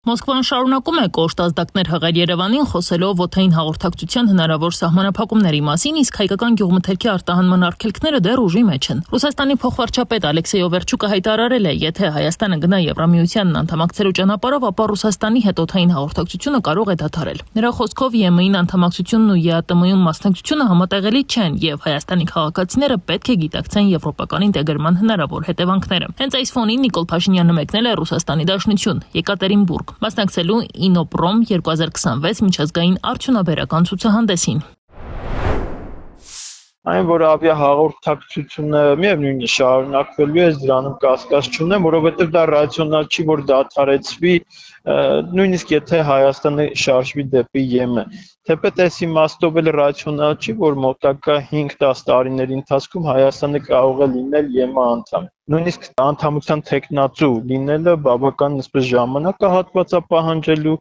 Մոսկվան շարունակում է կոշտ ազդակներ հղել Երևանին, խոսելով օդային հաղորդակցության հնարավոր սահմանափակումների մասին, իսկ հայկական գյուղմթերքի արտահանման արգելքները դեռ ուժի մեջ են։ Ռուսաստանի փոխվարչապետ Ալեքսեյ Օվերչուկը հայտարարել է, եթե Հայաստանը գնա Եվրամիությանն անդամակցելու ճանապարհով, ապա Ռուսաստանի հետ օդային հաղորդակցությունը կարող է դադարել։ Նրա խոսքով ԵՄ-ին անդամակցությունն ու ԵԱՏՄ-ում մասնակցությունը համատեղելի չեն, եւ Հայաստանի քաղաքացիները պետք է գիտակցեն եվրոպական ինտեգրման հնարավոր հետևանքները։ Հենց այս ֆոնին Նիկոլ Փաշինյանը մեկնել է Ռուսաստանի Դաշնություն, Եկատերինբուրգ, մասնակցելու Ինոպրոմ 2026 միջազգային արդյունաբերական ցուցահանդեսին։ Այն, որ ավիահաղորդակցությունը միևնույն է շարունակվելու է, դրանում կասկած չունեմ, որովհետև դա ռացիոնալ չի, որ դադարեցվի, նույնիսկ եթե Հայաստանը շարժվի դեպի ԵՄ։ Թեպետ այս իմաստով էլ ռացիոնալ չի, որ մոտակա 5-10 տարիների ընթացքում Հայաստանը կարող է լինել ԵՄ անդամ։ Նույնիսկ անդամության թեկնածու լինելը բավական ժամանակահատված է պահանջելու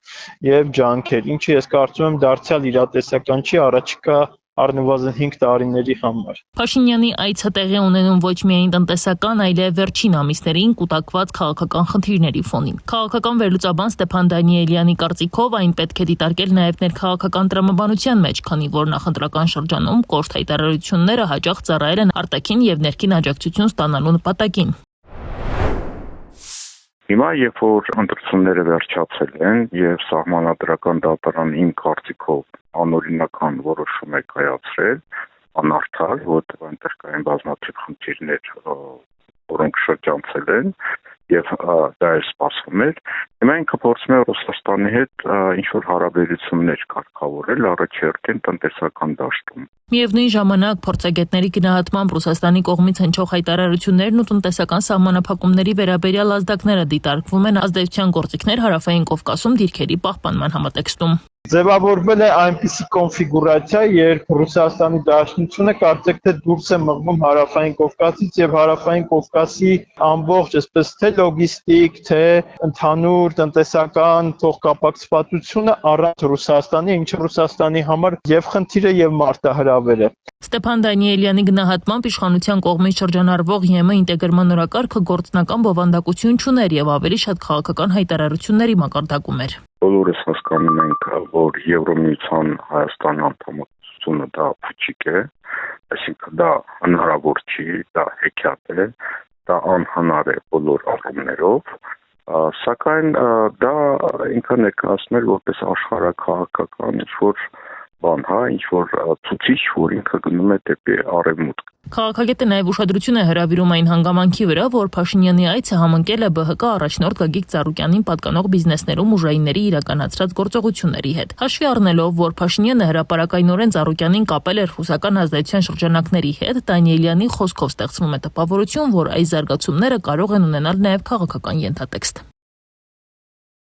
եւ ջանքեր, ինչը ես կարծում եմ դարձյալ իրատեսական չի առաջիկա առնվազն 5 տարիների համար։ Փաշինյանի այցը տեղի ունենում ոչ միայն տնտեսական, այլև վերջին ամիսներին կուտակված քաղաքական խնդիրների ֆոնին։ Քաղաքական վերլուծաբան Ստեփան Դանիելյանի կարծիքով այն պետք է դիտարկել նաև ներքաղաքական տրամաբանության մեջ, քանի որ նախընտրական շրջանում կոշտ հայտարարությունները հաճախ ծառայել են արտաքին եւ ներքին աջակցություն ստանալու նպատակին։ Հիմա, երբ որ ընտրությունները վերջացել են եւ սահմանադրական դատարանը իմ կարծիքով անօրինական որոշում է կայացրել, անարդար, որտեղ այնտեղ կային բազմաթիվ խնդիրներ, որոնք շրջանցել են եւ դա էլ սպասվում էր։ Հիմա ինքը փորձում է Ռուսաստանի հետ ինչ-որ հարաբերություններ կարգավորել առաջերտին տնտեսական դաշտում։ Միևնույն ժամանակ փորձագետների գնահատմամբ Ռուսաստանի կողմից հնչող հայտարարություններն ու տնտեսական սահմանափակումների վերաբերյալ ազդակները դիտարկվում են ազդեցության գործիքներ Հարավային Կովկասում դիրքերի պահպանման համատեքստում։ Ձևավորվել է այնպիսի կոնֆիգուրացիա, երբ Ռուսաստանի Դաշնությունը կարծեք թե դուրս է մղվում Հարավային Կովկասից եւ Հարավային Կովկասի ամբողջ, այսպես թե լոգիստիկ, թե ընդհանուր տնտեսական փոխկապակցվածությունը առանց Ռուսաստանի, ինչը Ռուսաստանի համար եւ խնդիր է եւ մարտահրավեր է։ Ստեփան Դանիելյանի գնահատմամբ իշխանության կողմից շրջանառվող ԵՄ ինտեգրման նորակարգը գործնական բովանդակություն չուներ եւ ավելի շատ քաղաքական հայտարարությունների մակարդակում էր։ Բոլորս հասկանում ենք, որ Եվրոմիության Հայաստանի անդամակցությունը դա փուչիկ է, այսինքն դա հնարավոր չի, դա հեքիաթ է, դա անհնար է բոլոր առումներով, սակայն դա ինքը ներկայացնել որպես աշխարհաքաղաքական ինչ-որ բան, ինչ-որ ցուցիչ, որ ինքը գնում է դեպի արևմուտք։ Քաղաքագետը նաև ուշադրություն է հրավիրում այն հանգամանքի վրա, որ Փաշինյանի այցը համընկել է ԲՀԿ առաջնորդ Գագիկ Ծառուկյանին պատկանող բիզնեսներում ուժայինների իրականացրած գործողությունների հետ։ Հաշվի առնելով, որ Փաշինյանը հրապարակայնորեն Ծառուկյանին կապել էր ռուսական ազդեցության շրջանակների հետ, Դանիելյանի խոսքով ստեղծվում է տպավորություն, որ այս զարգացումները կարող են ունենալ նաև քաղաքական ենթատեքստ։